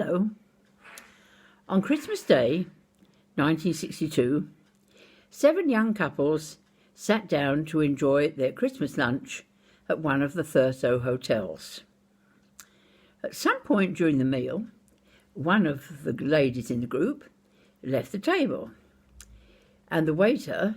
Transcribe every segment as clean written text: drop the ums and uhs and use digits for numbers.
Hello. On Christmas Day, 1962, 7 young couples sat down to enjoy their Christmas lunch at one of the Thurso hotels. At some point during the meal, one of the ladies in the group left the table, and the waiter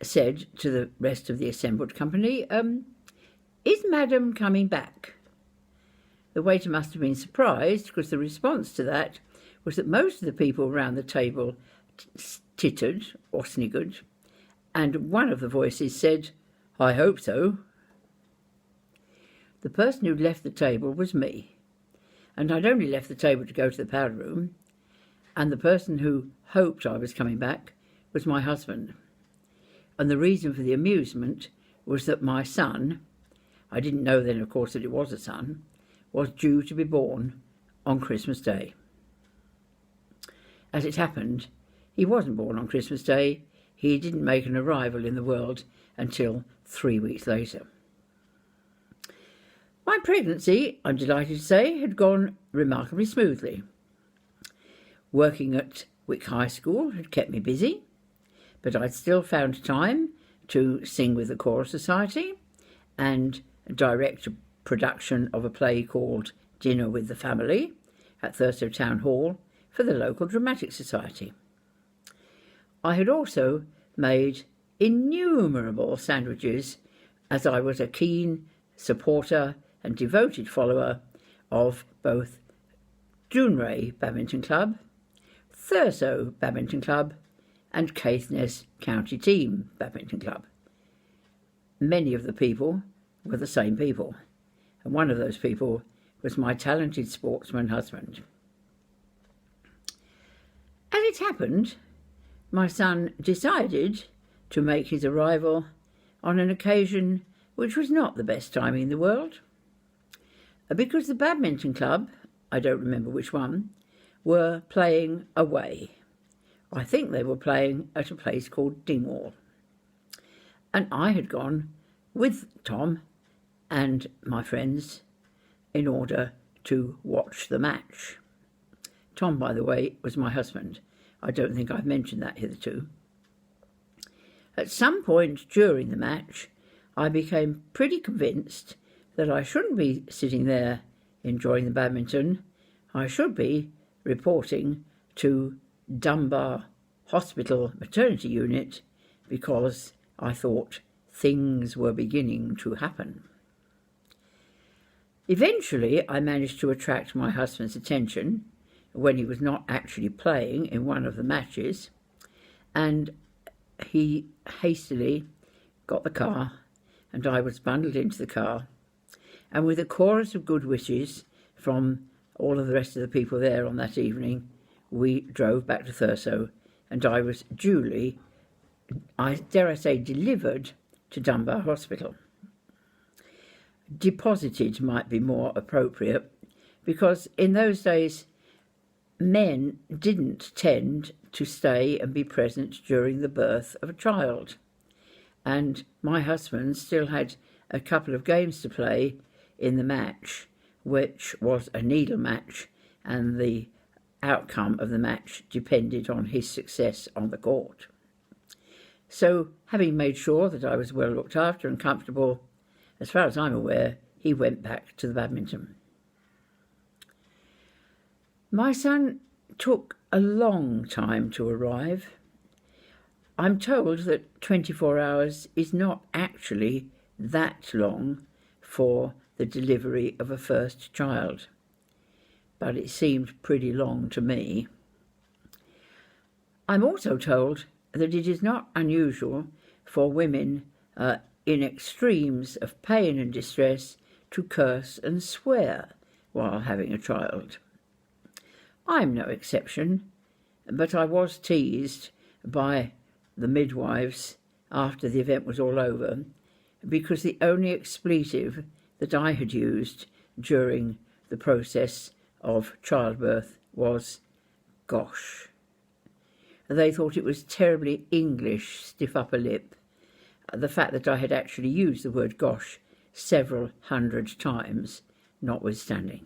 said to the rest of the assembled company, "Is Madam coming back?" The waiter must have been surprised, because the response to that was that most of the people around the table tittered or sniggered, and one of the voices said, "I hope so." The person who'd left the table was me, and I'd only left the table to go to the powder room, and the person who hoped I was coming back was my husband. And the reason for the amusement was that my son, I didn't know then, of course, that it was a son, was due to be born on Christmas Day. As it happened, he wasn't born on Christmas Day. He didn't make an arrival in the world until 3 weeks later. My pregnancy, I'm delighted to say, had gone remarkably smoothly. Working at Wick High School had kept me busy, but I'd still found time to sing with the Choral Society and direct a production of a play called Dinner with the Family at Thurso Town Hall for the local Dramatic Society. I had also made innumerable sandwiches, as I was a keen supporter and devoted follower of both Dounreay Badminton Club, Thurso Badminton Club and Caithness County Team Badminton Club. Many of the people were the same people, and one of those people was my talented sportsman husband. As it happened, my son decided to make his arrival on an occasion which was not the best timing in the world, because the badminton club, I don't remember which one, were playing away. I think they were playing at a place called Dingwall. And I had gone with Tom and my friends in order to watch the match. Tom, by the way, was my husband. I don't think I've mentioned that hitherto. At some point during the match, I became pretty convinced that I shouldn't be sitting there enjoying the badminton. I should be reporting to Dunbar Hospital Maternity Unit, because I thought things were beginning to happen. Eventually, I managed to attract my husband's attention when he was not actually playing in one of the matches, and he hastily got the car, and I was bundled into the car, and with a chorus of good wishes from all of the rest of the people there on that evening, we drove back to Thurso, and I was duly, dare I say, delivered to Dunbar Hospital. Deposited might be more appropriate, because in those days men didn't tend to stay and be present during the birth of a child, and my husband still had a couple of games to play in the match, which was a needle match, and the outcome of the match depended on his success on the court. So, having made sure that I was well looked after and comfortable, as far as I'm aware, he went back to the badminton. My son took a long time to arrive. I'm told that 24 hours is not actually that long for the delivery of a first child, but it seemed pretty long to me. I'm also told that it is not unusual for women in extremes of pain and distress to curse and swear while having a child. I'm no exception, but I was teased by the midwives after the event was all over, because the only expletive that I had used during the process of childbirth was gosh. They thought it was terribly English, stiff upper lip, the fact that I had actually used the word gosh several hundred times notwithstanding.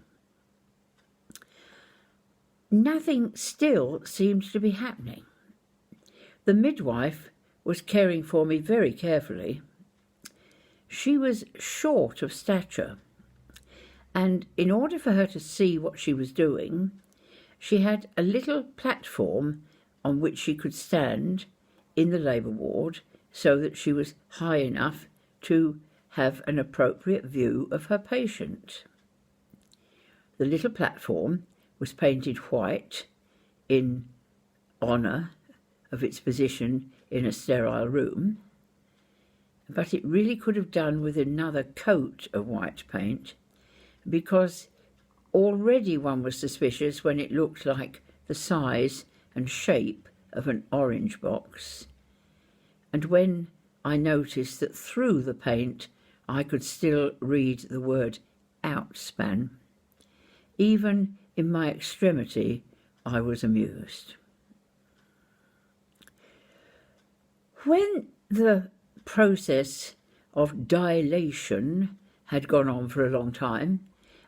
nothing still seemed to be happening. The midwife was caring for me very carefully. She was short of stature, and in order for her to see what she was doing, she had a little platform on which she could stand in the labour ward so that she was high enough to have an appropriate view of her patient. The little platform was painted white in honour of its position in a sterile room, but it really could have done with another coat of white paint, because already one was suspicious when it looked like the size and shape of an orange box, and when I noticed that through the paint I could still read the word outspan. Even in my extremity I was amused. When the process of dilation had gone on for a long time,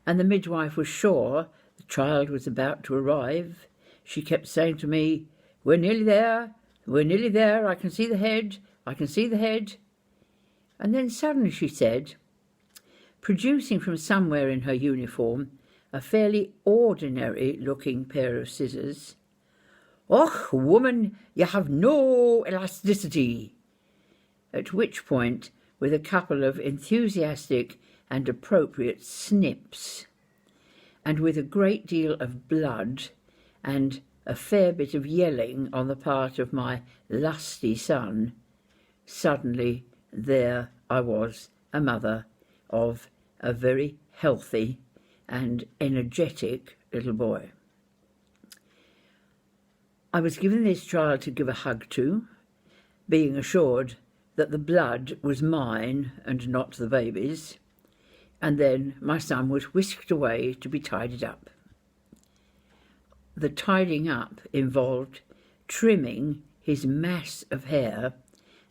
and the midwife was sure the child was about to arrive, she kept saying to me, "We're nearly there, we're nearly there, I can see the head, I can see the head." And then suddenly she said, producing from somewhere in her uniform a fairly ordinary-looking pair of scissors, "Och, woman, you have no elasticity." At which point, with a couple of enthusiastic and appropriate snips, and with a great deal of blood and a fair bit of yelling on the part of my lusty son, suddenly there I was, a mother of a very healthy and energetic little boy. I was given this child to give a hug to, being assured that the blood was mine and not the baby's, and then my son was whisked away to be tidied up. The tidying up involved trimming his mass of hair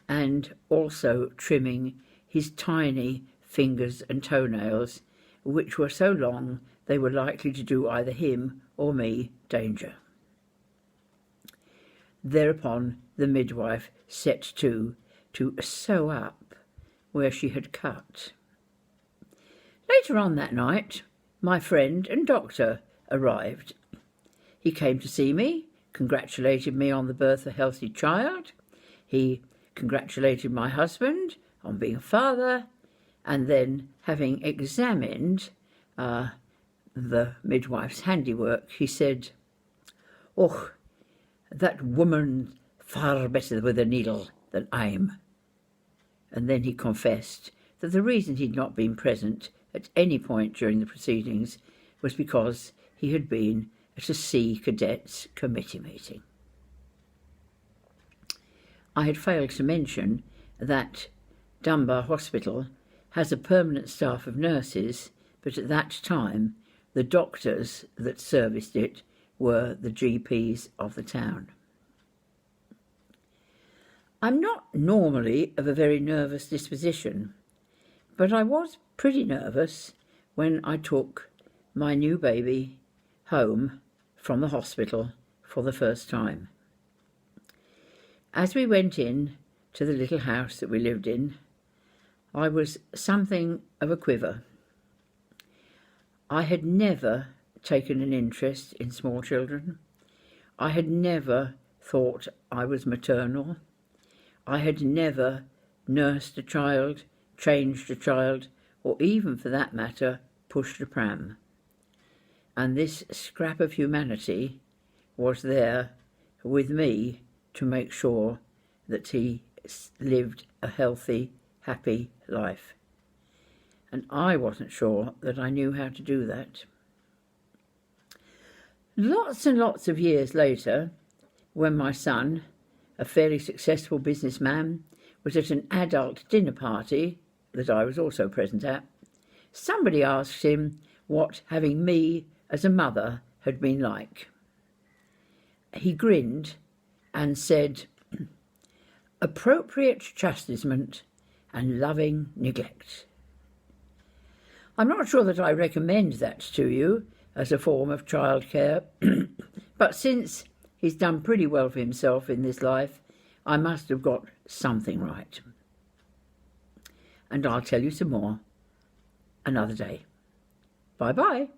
and also trimming his tiny fingers and toenails, which were so long they were likely to do either him or me danger. Thereupon the midwife set to sew up where she had cut. Later on that night, my friend and doctor arrived. He came to see me, congratulated me on the birth of a healthy child. He congratulated my husband on being a father, and then, having examined the midwife's handiwork, he said, "Oh, that woman far better with a needle than I'm." And then he confessed that the reason he'd not been present at any point during the proceedings was because he had been at a Sea Cadets Committee meeting. I had failed to mention that Dunbar Hospital has a permanent staff of nurses, but at that time the doctors that serviced it were the GPs of the town. I'm not normally of a very nervous disposition, but I was pretty nervous when I took my new baby home from the hospital for the first time. As we went in to the little house that we lived in, I was something of a quiver. I had never taken an interest in small children. I had never thought I was maternal. I had never nursed a child, changed a child, or even, for that matter, pushed a pram. And this scrap of humanity was there with me to make sure that he lived a healthy, happy life. And I wasn't sure that I knew how to do that. Lots and lots of years later, when my son, a fairly successful businessman, was at an adult dinner party that I was also present at, somebody asked him what having me as a mother had been like. He grinned and said, "Appropriate chastisement and loving neglect." I'm not sure that I recommend that to you as a form of childcare, But since he's done pretty well for himself in this life, I must have got something right. And I'll tell you some more another day. Bye-bye.